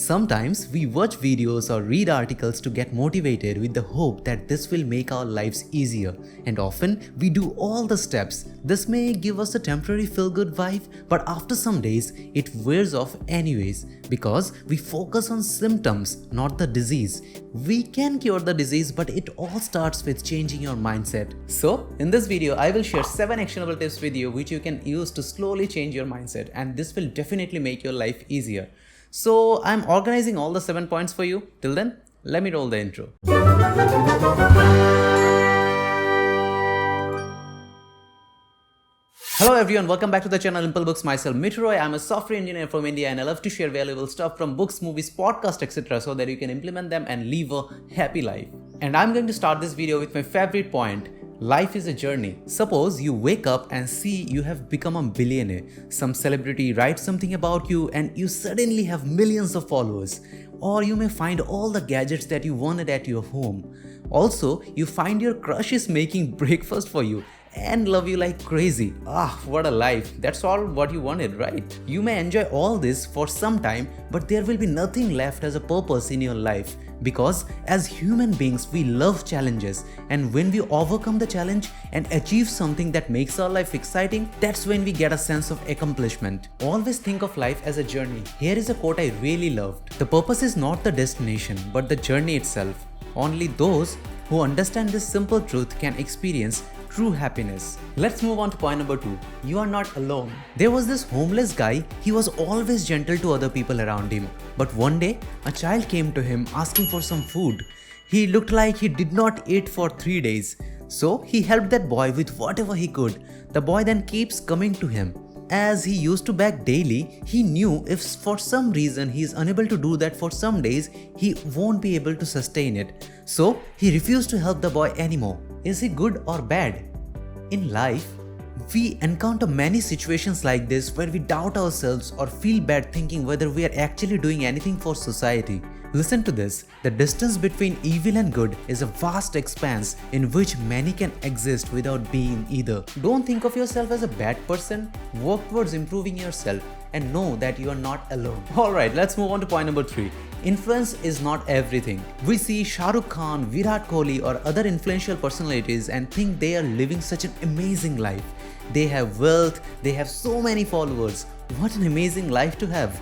Sometimes we watch videos or read articles to get motivated with the hope that this will make our lives easier, and often we do all the steps. This may give us a temporary feel-good vibe, but after some days it wears off anyways because we focus on symptoms, not the disease. We can cure the disease, but it all starts with changing your mindset. So in this video I will share 7 actionable tips with you which you can use to slowly change your mindset, and this will definitely make your life easier. So I'm organizing all the 7 points for you. Till then, let me roll the intro. Hello everyone, welcome back to the channel Impulse Books. Myself Mitroy. I'm a software engineer from India and I love to share valuable stuff from books, movies, podcasts, etc. so that you can implement them and live a happy life. And I'm going to start this video with my favorite point. Life is a journey. Suppose you wake up and see you have become a billionaire. Some celebrity writes something about you and you suddenly have millions of followers. Or you may find all the gadgets that you wanted at your home. Also, you find your crush is making breakfast for you and love you like crazy. What a life. That's all what you wanted, right? You may enjoy all this for some time, but there will be nothing left as a purpose in your life. Because as human beings, we love challenges, and when we overcome the challenge and achieve something that makes our life exciting, that's when we get a sense of accomplishment. Always think of life as a journey. Here is a quote I really loved. The purpose is not the destination, but the journey itself. Only those who understand this simple truth can experience true happiness. Let's move on to point number 2. You are not alone. There was this homeless guy. He was always gentle to other people around him. But one day, a child came to him asking for some food. He looked like he did not eat for 3 days. So he helped that boy with whatever he could. The boy then keeps coming to him. As he used to beg daily, he knew if for some reason he is unable to do that for some days, he won't be able to sustain it. So he refused to help the boy anymore. Is he good or bad? In life, we encounter many situations like this where we doubt ourselves or feel bad thinking whether we are actually doing anything for society. Listen to this. The distance between evil and good is a vast expanse in which many can exist without being either. Don't think of yourself as a bad person. Work towards improving yourself and know that you are not alone. Alright, let's move on to point number 3. Influence is not everything. We see Shah Rukh Khan, Virat Kohli or other influential personalities and think they are living such an amazing life. They have wealth, they have so many followers. What an amazing life to have.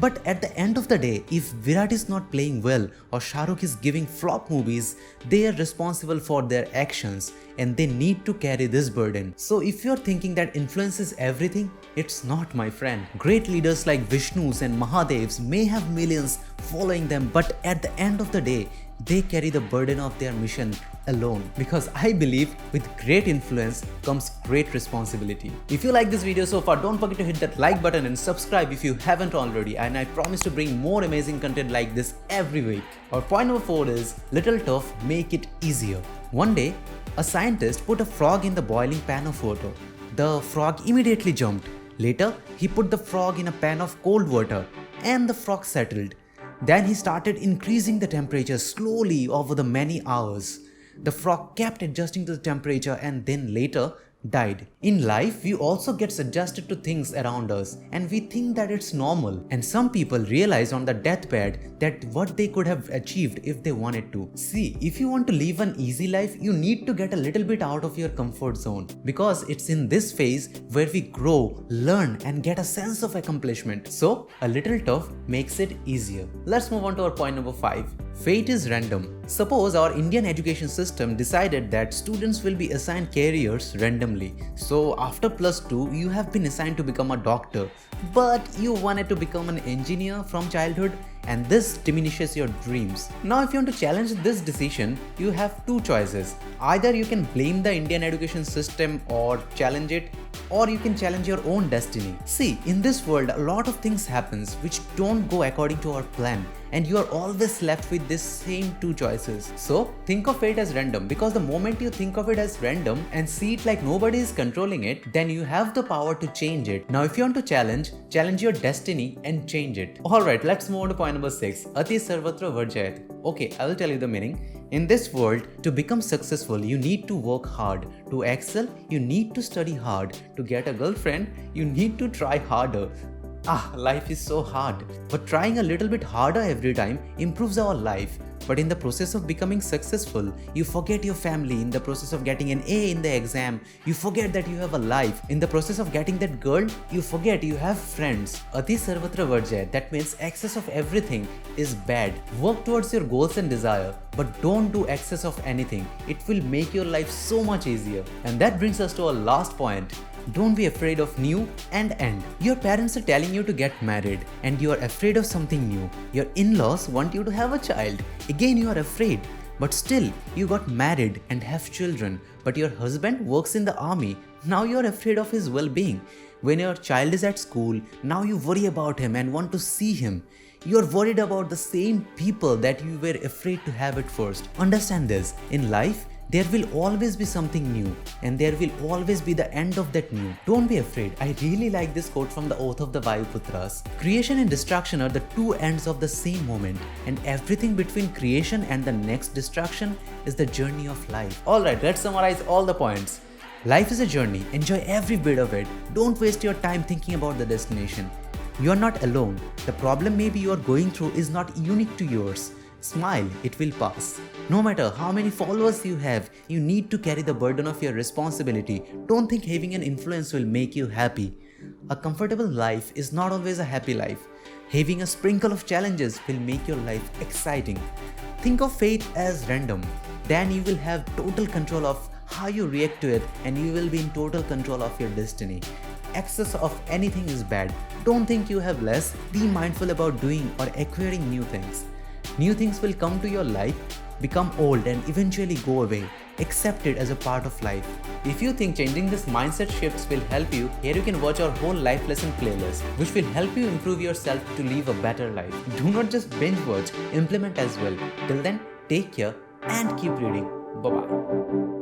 But at the end of the day, if Virat is not playing well or Shah Rukh is giving flop movies, they are responsible for their actions and they need to carry this burden. So if you're thinking that influence is everything, it's not, my friend. Great leaders like Vishnus and Mahadevs may have millions following them, but at the end of the day, they carry the burden of their mission alone. Because I believe with great influence comes great responsibility. If you like this video so far, don't forget to hit that like button and subscribe if you haven't already, and I promise to bring more amazing content like this every week. Our point number 4 is little tough, make it easier. One day, a scientist put a frog in the boiling pan of water. The frog immediately jumped. Later, he put the frog in a pan of cold water and the frog settled. Then he started increasing the temperature slowly over the many hours. The frog kept adjusting to the temperature and then later died. In life, we also get adjusted to things around us and we think that it's normal. And some people realize on the deathbed that what they could have achieved if they wanted to. See, if you want to live an easy life, you need to get a little bit out of your comfort zone, because it's in this phase where we grow, learn and get a sense of accomplishment. So a little tough makes it easier. Let's move on to our point number 5. Fate is random. Suppose our Indian education system decided that students will be assigned careers randomly. So after +2, you have been assigned to become a doctor, but you wanted to become an engineer from childhood, and this diminishes your dreams. Now if you want to challenge this decision, you have 2 choices. Either you can blame the Indian education system or challenge it, or you can challenge your own destiny. See, in this world, a lot of things happens which don't go according to our plan, and you are always left with these same 2 choices. So think of fate as random, because the moment you think of it as random and see it like nobody is controlling it, then you have the power to change it. Now if you want to challenge your destiny and change it. Alright, let's move on to point number 6. Ati Sarvtra Varjayet. Okay, I will tell you the meaning. In this world, to become successful, you need to work hard. To excel, you need to study hard. To get a girlfriend, you need to try harder. Life is so hard. But trying a little bit harder every time improves our life. But in the process of becoming successful, you forget your family. In the process of getting an A in the exam, you forget that you have a life. In the process of getting that girl, you forget you have friends. Ati Sarvtra Varjayet, that means excess of everything is bad. Work towards your goals and desire, but don't do excess of anything. It will make your life so much easier. And that brings us to our last point. Don't be afraid of new and end. Your parents are telling you to get married and you are afraid of something new. Your in-laws want you to have a child. Again you are afraid. But still, you got married and have children. But your husband works in the army. Now you are afraid of his well-being. When your child is at school, now you worry about him and want to see him. You are worried about the same people that you were afraid to have at first. Understand this. In life, there will always be something new and there will always be the end of that new. Don't be afraid. I really like this quote from the oath of the Vayuputras. Creation and destruction are the two ends of the same moment, and everything between creation and the next destruction is the journey of life. Alright, let's summarize all the points. Life is a journey. Enjoy every bit of it. Don't waste your time thinking about the destination. You are not alone. The problem maybe you are going through is not unique to yours. Smile, it will pass. No matter how many followers you have, you need to carry the burden of your responsibility. Don't think having an influence will make you happy. A comfortable life is not always a happy life. Having a sprinkle of challenges will make your life exciting. Think of fate as random. Then you will have total control of how you react to it and you will be in total control of your destiny. Excess of anything is bad. Don't think you have less. Be mindful about doing or acquiring new things. New things will come to your life, become old and eventually go away. Accept it as a part of life. If you think changing this mindset shifts will help you, here you can watch our whole life lesson playlist, which will help you improve yourself to live a better life. Do not just binge watch, implement as well. Till then, take care and keep reading. Bye-bye.